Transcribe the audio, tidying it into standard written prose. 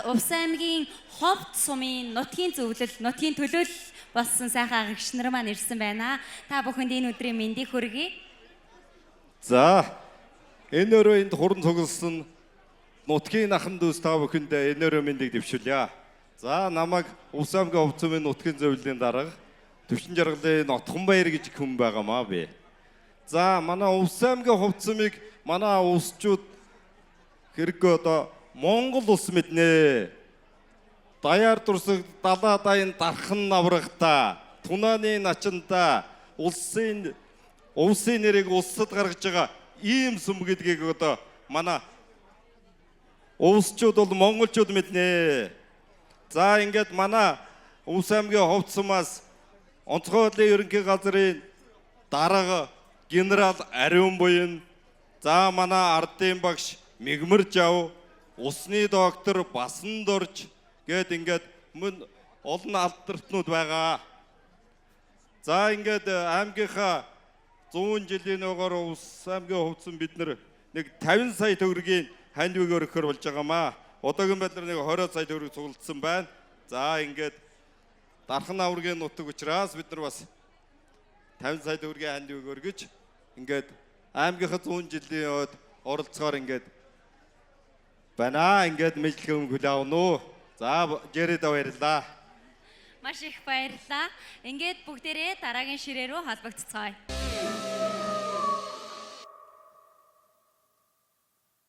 Увс аймгийн ховд сумын нутгийн зөвлөл, нутгийн төлөөлөл болсон сайхан агч нар маань ирсэн байна. Та бүхэнд энэ өдрийн мэндийг хүргэе. За, энэ өрөө энд хуран цугласан нутгийн ахын дүүс та бүхэнд энэ өрөө мэндийг дэвшүүлье. За, намайг Увс аймгийн ховд сумын нутгийн зөвлөлийн дарга Төвчин жаргалын Нотхонбаяр гэж хүн байгаамаа би. За, манай Увс аймгийн ховд сумыг манай улсчууд хэрэггүй одоо Монгол улс мэднэ. Даяар дурсаг далаа дайн дархан аврагта, тунааны начинта улсын нэрийг улсад гаргаж байгаа ийм сүм гэдгийг одоо манай улсчууд бол монголчууд мэднэ. За ингээд манай Увс аймгийн ховд сумаас онцгой хурлын ерөнхий газрын дарга генерал Ариун буян, за манай ардын багш Мигмар Жав, усны доктор Басан Дорж гээд ингээд мөн олон алдарчнууд байгаа. За ингээд аймгийнхаа 100 жилийн өгөр Увс аймгийн ховд сум бид нэг 50 сая төгрөгийн ханд үгээр өгөхөр болж байгаамаа. Одоогийн байдлаар нэг 20 сая төгрөг цуглдсан байна. За ингээд дархан аваргийн нутаг учраас бид нар бас 50 сая төгрөгийн ханд үг өргөж ингээд аймгийнхаа 100 жилийн оролцохоор ингээд байна. Ингээд мэдлэг хүлээн авна уу. За Жерэд баярлаа. Маш их баярлалаа. Ингээд бүгдээрээ дараагийн ширээ рүү холбогдцгаая.